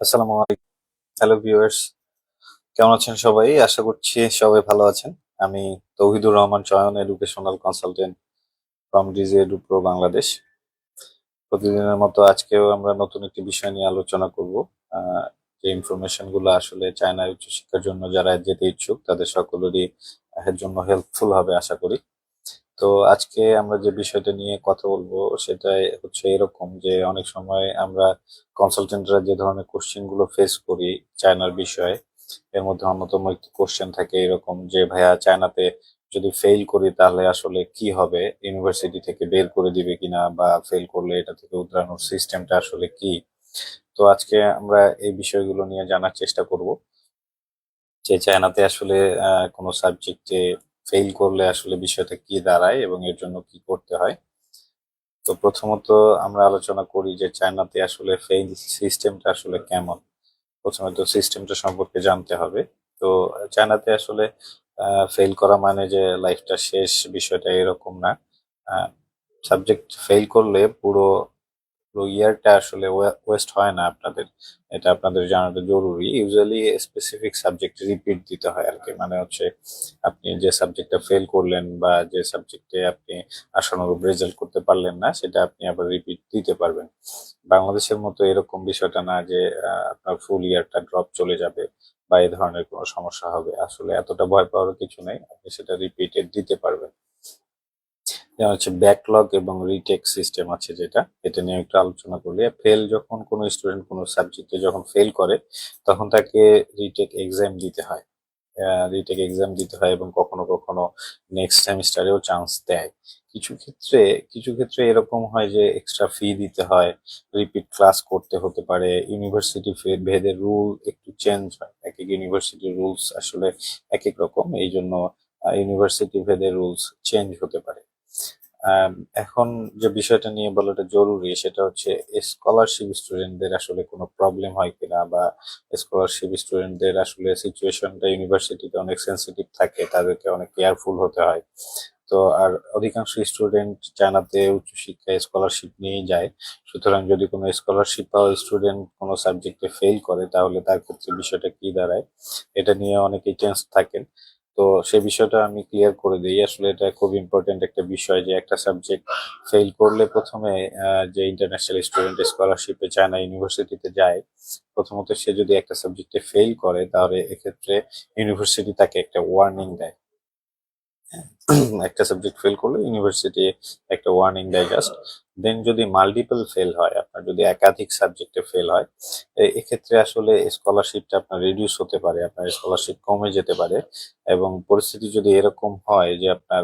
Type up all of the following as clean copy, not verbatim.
আসসালামু আলাইকুম। Hello viewers, কেমন আছেন সবাই? আশা করছি সবাই ভালো আছেন। আমি Touhidur Rahman Choyon, educational consultant from Digi Edu Pro Bangladesh. প্রতিদিনের মতো আজকেও আমরা নতুন একটি বিষয় নিয়ে আলোচনা করব। আহ, যে ইনফরমেশন গুলো আসলে চায়নার উচ্চশিক্ষার জন্য যারা যেতে ইচ্ছুক তাদের সকলেরই এর জন্য হেল্পফুল হবে আশা করি। তো আজকে আমরা যে বিষয়টা নিয়ে কথা বলবো সেটাই হচ্ছে এরকম যে অনেক সময় আমরা কনসালটেন্টরা যে ধরনের কোশ্চেন গুলো ফেস করি চায়নার বিষয়ে, এর মধ্যে অন্যতম একটি কোশ্চেন থাকে এরকম যে ভাইয়া চায়নাতে যদি ফেল করি তাহলে আসলে কি হবে, ইউনিভার্সিটি থেকে বের করে দিবে কিনা, বা ফেল করলে এটা থেকে উতরানোর সিস্টেমটা আসলে কি। তো আজকে আমরা এই বিষয়গুলো নিয়ে জানার চেষ্টা করব যে চায়নাতে আসলে কোনো সাবজেক্টে ফেল করলে আসলে বিষয়টা কি দাঁড়ায় এবং এর জন্য কি করতে হয়। তো প্রথমত আমরা আলোচনা করি যে চায়নাতে আসলে ফেল সিস্টেমটা আসলে কেমন। প্রথমে তো সিস্টেমটা সম্পর্কে জানতে হবে। তো চায়নাতে আসলে ফেল করা মানে যে লাইফটা শেষ, বিষয়টা এরকম না। সাবজেক্ট ফেল করলে পুরো পুরো ইয়ারটা আসলে ওয়েস্ট হয় না আপনাদের। এটা আপনাদের জানাটা জরুরি। ইউজুয়ালি স্পেসিফিক সাবজেক্ট রিপিট দিতে হয় আর কি, মানে হচ্ছে আপনি যে সাবজেক্টটা ফেল করলেন বা যে সাবজেক্টে আপনি আশানুরূপ রেজাল্ট করতে পারলেন না সেটা আপনি আবার রিপিট দিতে পারবেন। বাংলাদেশের মতো এরকম বিষয়টা না যে আপনার ফুল ইয়ারটা ড্রপ চলে যাবে বা এই ধরনের কোনো সমস্যা হবে। আসলে এতটা ভয় পাওয়ার কিছু নেই, আপনি সেটা রিপিটেড দিতে পারবেন। যেমন হচ্ছে ব্যাকলগ এবং রিটেক সিস্টেম আছে, যেটা এটা নিয়ে একটু আলোচনা করলে যখন কোনো স্টুডেন্ট কোনো সাবজেক্টে যখন ফেল করে তখন তাকে রিটেক এক্সাম দিতে হয়। রিটেক এক্সাম দিতে হয় এবং কখনো কখনো নেক্সট সেমিস্টারেও চান্স দেয়। কিছু ক্ষেত্রে কিছু ক্ষেত্রে এরকম হয় যে এক্সট্রা ফি দিতে হয়, রিপিট ক্লাস করতে হতে পারে। ইউনিভার্সিটি ভেদে রুল একটু চেঞ্জ হয়, এক এক ইউনিভার্সিটির রুলস আসলে এক এক রকম, এই জন্য ইউনিভার্সিটি ভেদে রুলস চেঞ্জ হতে পারে। আম, এখন যে বিষয়টা নিয়ে বলাটা জরুরি সেটা হচ্ছে স্কলারশিপ স্টুডেন্টদের আসলে কোনো প্রবলেম হয় কিনা, বা স্কলারশিপ স্টুডেন্টদের আসলে সিচুয়েশনটা ইউনিভার্সিটিতে অনেক সেন্সিটিভ থাকে, তাদেরকে অনেক কেয়ারফুল হতে হয়। তো আর অধিকাংশ স্টুডেন্ট চায়নাতে উচ্চশিক্ষায় স্কলারশিপ নিয়েই যায়। সুতরাং যদি কোনো স্কলারশিপ পাওয়া স্টুডেন্ট কোনো সাবজেক্টে ফেল করে তাহলে তার ক্ষেত্রে বিষয়টা কি দাঁড়ায়, এটা নিয়ে অনেকেই টেন্স থাকেন। তো সেই বিষয়টা আমি ক্লিয়ার করে দিই। আসলে এটা খুব ইম্পর্টেন্ট একটা বিষয় যে একটা সাবজেক্ট ফেল করলে প্রথমে যে ইন্টারন্যাশনাল স্টুডেন্ট স্কলারশিপে চায়না ইউনিভার্সিটিতে যায়, প্রথমত সে যদি একটা সাবজেক্টে ফেল করে তাহলে এক্ষেত্রে ইউনিভার্সিটি তাকে একটা ওয়ার্নিং দেয়। একটা সাবজেক্ট ফেল করলে ইউনিভার্সিটি একটা ওয়ার্নিং দেয় জাস্ট। দেন যদি মাল্টিপল ফেল হয়, আপনার যদি একাধিক সাবজেক্টে ফেল হয়, এক্ষেত্রে আসলে স্কলারশিপটা আপনার রিডিউস হতে পারে, আপনার স্কলারশিপ কমে যেতে পারে। এবং পরিস্থিতি যদি এরকম হয় যে আপনার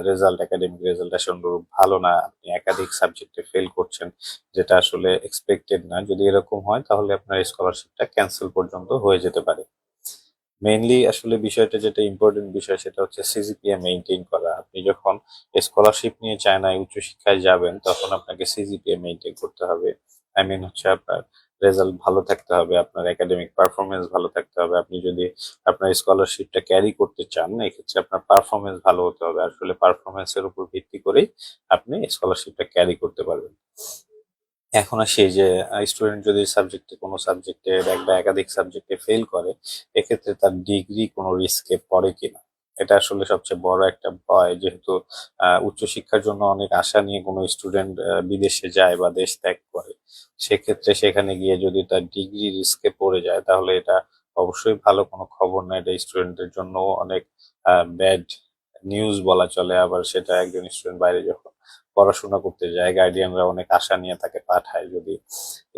রেজাল্ট, একাডেমিক রেজাল্ট আসলে ভালো না, আপনি একাধিক সাবজেক্টে ফেল করছেন যেটা আসলে এক্সপেক্টেড না, যদি এরকম হয় তাহলে আপনার স্কলারশিপটা ক্যান্সেল পর্যন্ত হয়ে যেতে পারে। মেইনলি আসলে বিষয়টা যেটা ইম্পর্টেন্ট বিষয় সেটা হচ্ছে সিজিপিএ মেনটেন করা। আপনি যখন স্কলারশিপ নিয়ে চায়নায় উচ্চশিক্ষায় যাবেন তখন আপনাকে সিজিপিএ মেনটেন করতে হবে। আই মিন হচ্ছে আপনার রেজাল্ট ভালো থাকতে হবে, আপনার একাডেমিক পারফরমেন্স ভালো থাকতে হবে। আপনি যদি আপনার স্কলারশিপটা ক্যারি করতে চান এক্ষেত্রে আপনার পারফরমেন্স ভালো হতে হবে। আসলে পারফরমেন্সের উপর ভিত্তি করেই আপনি স্কলারশিপটা ক্যারি করতে পারবেন। এখন আসি যে স্টুডেন্ট যদি কোনো সাবজেক্টে এক বা একাধিক সাবজেক্টে ফেল করে, এক্ষেত্রে তার ডিগ্রি কোনো রিস্কে পড়ে কিনা, এটা আসলে সবচেয়ে বড় একটা ভয়। যেহেতু উচ্চশিক্ষার জন্য অনেক আশা নিয়ে কোনো স্টুডেন্ট বিদেশে যায় বা দেশ ত্যাগ করে, সেক্ষেত্রে সেখানে গিয়ে যদি তার ডিগ্রি রিস্কে পড়ে যায় তাহলে এটা অবশ্যই ভালো কোনো খবর না। এটা স্টুডেন্টের জন্য অনেক ব্যাড নিউজ বলা চলে। আবার সেটা একজন স্টুডেন্ট বাইরে যখন পড়াশোনা করতে যায় গার্ডিয়ানরা অনেক আশা নিয়ে তাকে পাঠায়। যদি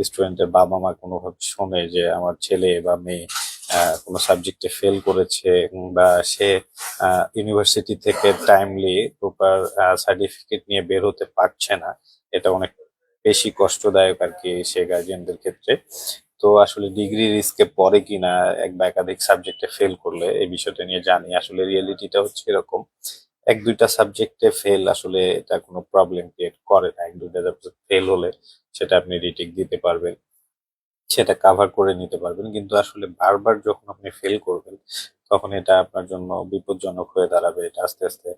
স্টুডেন্টের বাবা মা কোনোভাবে শোনে যে আমার ছেলে বা মেয়ে কোনো সাবজেক্টে ফেল করেছে, বা সে ইউনিভার্সিটি থেকে টাইমলি প্রপার সার্টিফিকেট নিয়ে বের হতে পারছে না, এটা অনেক বেশি কষ্টদায়ক আর কি সে গার্জিয়ানদের ক্ষেত্রে। তো আসলে ডিগ্রি রিস্কে পড়ে কিনা এক বা একাধিক সাবজেক্টে ফেল করলে, এই বিষয়টা নিয়ে জানি। আসলে রিয়েলিটিটা হচ্ছে এরকম, এক দুইটা সাবজেক্টে ফেল আসলে এটা কোনো প্রবলেম ক্রিয়েট করে না। এক দুইটা সাবজেক্ট ফেল হলে সেটা আপনি রিটেক দিতে পারবেন, সেটা কাভার করে নিতে পারবেন। কিন্তু আসলে বারবার যখন আপনি ফেল করবেন তখন এটা আপনার জন্য বিপজ্জনক হয়ে দাঁড়াবে। এটা আস্তে আস্তে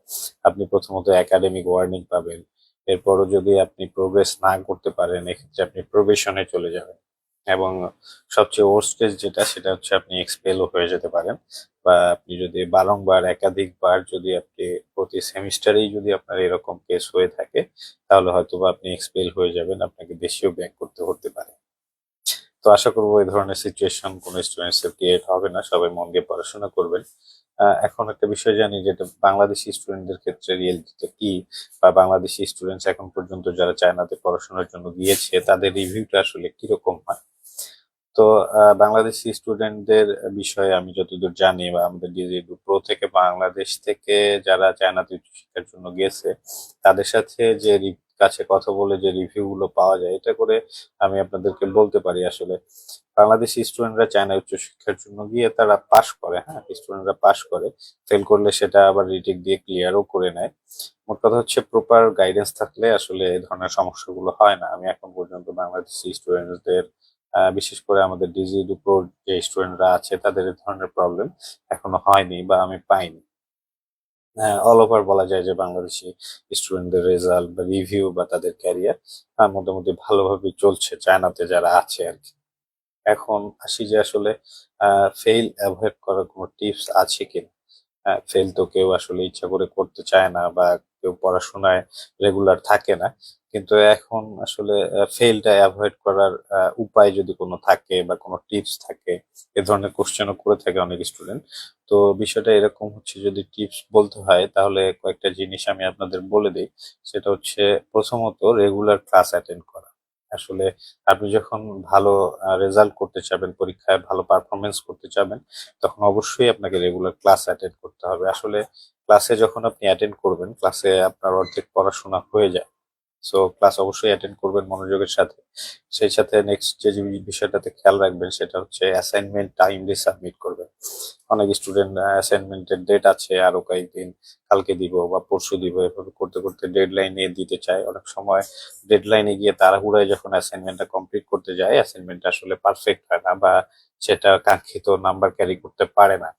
আপনি প্রথমত একাডেমিক ওয়ার্নিং পাবেন, এরপরও যদি আপনি প্রোগ্রেস না করতে পারেন এক্ষেত্রে আপনি প্রবেশনে চলে যাবেন। এবং সবচেয়ে ওর্স্ট কেস যেটা সেটা হচ্ছে আপনি এক্সপেলও হয়ে যেতে পারেন, বা আপনি যদি বারংবার একাধিকবার যদি আপনি প্রতি সেমিস্টারেই যদি আপনার এরকম কেস হয়ে থাকে তাহলে হয়তো বা আপনি এক্সপেল হয়ে যাবেন, আপনাকে দেশেও ব্যাক করতে হতে পারে। তো আশা করবো এই ধরনের সিচুয়েশন কোনো স্টুডেন্টস এর ক্রিয়েট হবে না, সবাই মন দিয়ে পড়াশোনা করবেন। এখন একটা বিষয় জানি যেটা বাংলাদেশি স্টুডেন্টদের ক্ষেত্রে রিয়েলিটিটা কি, বা বাংলাদেশি স্টুডেন্টস এখন পর্যন্ত যারা চায়নাতে পড়াশোনার জন্য গিয়েছে তাদের রিভিউটা আসলে কিরকম হয়। তো বাংলাদেশি স্টুডেন্টদের বিষয়ে আমি যতদূর জানি, বা আমাদের ডিজি প্রো থেকে বাংলাদেশ থেকে যারা চায়নাতে উচ্চশিক্ষার জন্য গেছে তাদের সাথে যে কাছে কথা বলে যে রিভিউ গুলো পাওয়া যায়, এটা করে আমি আপনাদেরকে বলতে পারি আসলে বাংলাদেশি স্টুডেন্টরা চায়নায় উচ্চশিক্ষার জন্য গিয়ে তারা পাশ করে, হ্যাঁ স্টুডেন্টরা পাশ করে, ফেল করলে সেটা আবার রিটেক দিয়ে ক্লিয়ারও করে নেয়। মোট কথা হচ্ছে প্রপার গাইডেন্স থাকলে আসলে এই ধরনের সমস্যাগুলো হয় না। আমি এখন পর্যন্ত বাংলাদেশি স্টুডেন্টদের বিশেষ করে আমাদের ডিজি প্রোর যে স্টুডেন্টরা আছে তাদের এই ধরনের প্রবলেম এখনো হয়নি বা আমি পাইনি। অল ওভার বলা যায় যে বাংলাদেশি স্টুডেন্টদের রেজাল্ট বা রিভিউ বা তাদের ক্যারিয়ার মোটামুটি ভালোভাবে চলছে চায়নাতে যারা আছে আর কি। এখন আসি যে আসলে ফেইল অ্যাভয়েড করার কোনো টিপস আছে কিনা। ফেল তো কেউ আসলে ইচ্ছা করে করতে চায় না, বা কেউ পড়াশোনায় রেগুলার থাকে না। কিন্তু এখন আসলে ফেলটা অ্যাভয়েড করার উপায় যদি কোনো থাকে বা কোনো টিপস থাকে, এ ধরনের কোশ্চেনও করে থাকে অনেক স্টুডেন্ট। তো বিষয়টা এরকম হচ্ছে, যদি টিপস বলতে হয় তাহলে কয়েকটা জিনিস আমি আপনাদের বলে দিই। সেটা হচ্ছে প্রথমত রেগুলার ক্লাস অ্যাটেন্ড করা। আসলে আপনি যখন ভালো রেজাল্ট করতে চাবেন, পরীক্ষায় ভালো পারফরমেন্স করতে চাবেন, তখন অবশ্যই আপনাকে রেগুলার ক্লাস অ্যাটেন্ড করতে হবে। আসলে ক্লাসে যখন আপনি অ্যাটেন্ড করবেন, ক্লাসে আপনার অর্ধেক পড়াশোনা হয়ে যায়। সো ক্লাস অবশ্যই অ্যাটেন্ড করবেন মনোযোগের সাথে। সেই সাথে নেক্সট যে বিষয়টাতে খেয়াল রাখবেন সেটা হচ্ছে অ্যাসাইনমেন্ট টাইমলি সাবমিট করবেন। অনেক স্টুডেন্ট অ্যাসাইনমেন্টের ডেট আছে আরো কয়েকদিন, কালকে দিব বা পরশু দিব, এভাবে করতে করতে ডেডলাইনে দিতে চায়। অনেক সময় ডেডলাইনে গিয়ে তাড়াহুড়ায় যখন অ্যাসাইনমেন্টটা কমপ্লিট করতে যায়, অ্যাসাইনমেন্টটা আসলে পারফেক্ট হয় না, বা সেটা কাঙ্ক্ষিত নাম্বার ক্যারি করতে পারে না।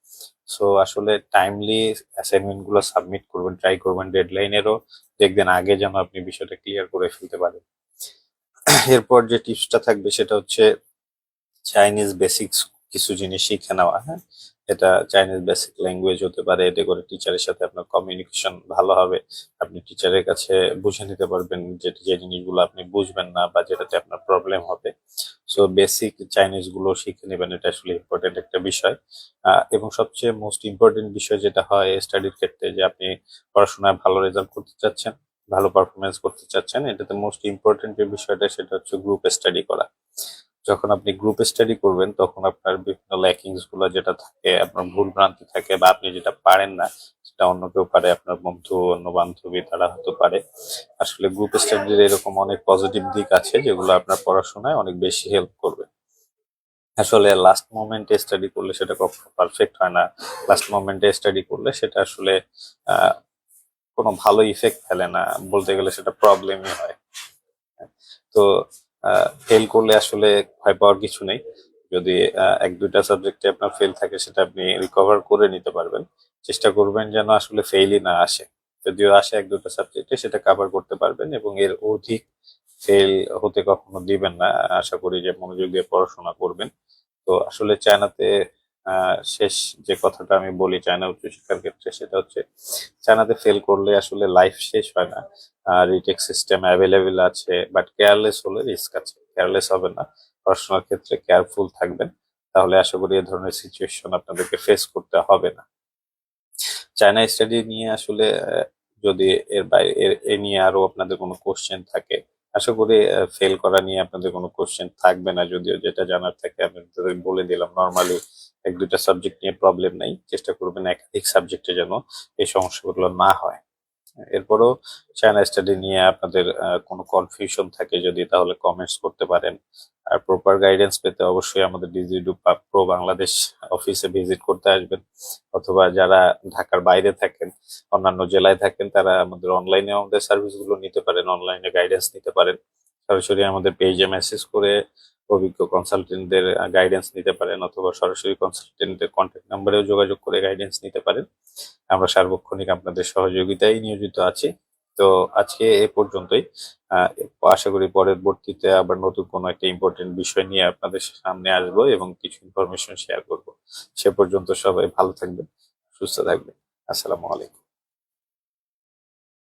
সো আসলে টাইমলি অ্যাসাইনমেন্ট গুলো সাবমিট করবেন, ট্রাই করবেন ডেডলাইনেরও দেখবেন আগে যেন আপনি বিষয়টা ক্লিয়ার করে ফেলতে পারেন। এরপর যে টিপসটা থাকবে সেটা হচ্ছে চাইনিজ বেসিক্স কিছু জিনিস শিখে নেওয়া। হ্যাঁ, এটা চাইনিজ বেসিক ল্যাঙ্গুয়েজ হতে পারে, এতে করে টিচারের সাথে আপনার কমিউনিকেশন ভালো হবে। আপনি টিচারের কাছে বুঝে নিতে পারবেন যে যে জিনিসগুলো আপনি বুঝবেন না বা যেটাতে আপনার প্রবলেম হবে। সো বেসিক চাইনিজ গুলো শিখে নেবেন, এটা আসলে ইম্পর্টেন্ট একটা বিষয়। এবং সবচেয়ে মোস্ট ইম্পর্টেন্ট বিষয় যেটা হয় স্টাডির ক্ষেত্রে, যে আপনি পড়াশোনায় ভালো রেজাল্ট করতে চাচ্ছেন, ভালো পারফরমেন্স করতে চাচ্ছেন, এটাতে মোস্ট ইম্পর্টেন্ট যে বিষয়টা সেটা হচ্ছে গ্রুপ স্টাডি করা। যখন আপনি গ্রুপ স্টাডি করবেন তখন আপনার বিভিন্ন ল্যাকিংস গুলো যেটা থাকে, আপনার ভুল ভ্রান্তি থাকে, বা আপনি যেটা পারেন না সেটা অন্য কেউ পারে, আপনার বন্ধু অন্য বান্ধবী তারা হতে পারে। আসলে গ্রুপ স্টাডির এরকম অনেক পজিটিভ দিক আছে যেগুলো আপনার পড়াশোনায় অনেক বেশি হেল্প করবে। আসলে লাস্ট মোমেন্টে স্টাডি করলে সেটা কখনো পারফেক্ট হয় না। লাস্ট মোমেন্টে স্টাডি করলে সেটা আসলে আহ কোনো ভালো ইফেক্ট ফেলে না, বলতে গেলে সেটা প্রবলেমই হয়। তো ফেল করলে আসলে ভয় পাওয়ার কিছু নেই। যদি এক দুইটা সাবজেক্টে আপনার ফেল থাকে সেটা আপনি রিকভার করে নিতে পারবেন। চেষ্টা করবেন যেন আসলে ফেলই না আসে। যদিও আসে এক দুটো সাবজেক্টে সেটা কভার করতে পারবেন, এবং এর অধিক ফেল হতে কখনো দিবেন না। আশা করি যে মনোযোগ দিয়ে পড়াশোনা করবেন। তো আসলে চায়নাতে শেষ যে কথাটা আমি বলি চায়না উচ্চশিক্ষার ক্ষেত্রে সেটা হচ্ছে, চায়নাতে ফেল করলে আসলে লাইফ শেষ হয় না। রিটেক সিস্টেম অ্যাভেলেবেল আছে, বাট কেয়ারলেস হলে রিস্ক আছে। কেয়ারলেস হবে না, পড়াশোনার ক্ষেত্রে কেয়ারফুল থাকবেন, তাহলে আশা করি এই ধরনের সিচুয়েশন আপনাদেরকে ফেস করতে হবে না। চায়না স্টাডি নিয়ে আসলে যদি এর বাইরে এ নিয়ে আরো আপনাদের কোনো কোশ্চেন থাকে, আশা করি ফেল করা নিয়ে আপনাদের কোনো কোশ্চেন থাকবে না। যদিও যেটা জানার থাকে আমি আপনাদের বলে দিলাম, নর্মালি এক দুইটা সাবজেক্ট নিয়ে প্রবলেম নাই, চেষ্টা করবেন একাধিক সাবজেক্টে যেন এই সমস্যাগুলো না হয়। এরপরও চায়না স্টাডি নিয়ে আপনাদের কোনো কনফিউশন থাকে যদি, তাহলে কমেন্টস করতে পারেন। আর প্রপার গাইডেন্স পেতে অবশ্যই আমাদের ডিজিডু প্রো বাংলাদেশ অফিসে ভিজিট করতে আসবেন, অথবা যারা ঢাকার বাইরে থাকেন, অন্যান্য জেলায় থাকেন, তারা আমাদের অনলাইনে আমাদের সার্ভিসগুলো নিতে পারেন, অনলাইনে গাইডেন্স নিতে পারেন। সরাসরি আমাদের পেজে মেসেজ করে অভিজ্ঞ কনসালটেন্টদের গাইডেন্স নিতে পারেন, অথবা সরাসরি কনসালটেন্টের কন্ট্যাক্ট নাম্বারেও যোগাযোগ করে গাইডেন্স নিতে পারেন। আমরা সার্বক্ষণিক আপনাদের সহযোগিতায় নিয়োজিত আছি। তো আজকে এ পর্যন্তই। আহ, আশা করি পরবর্তীতে আবার নতুন কোনো একটা ইম্পর্টেন্ট বিষয় নিয়ে আপনাদের সামনে আসবো এবং কিছু ইনফরমেশন শেয়ার করব। সে পর্যন্ত সবাই ভালো থাকবেন, সুস্থ থাকবেন। আসসালামু আলাইকুম।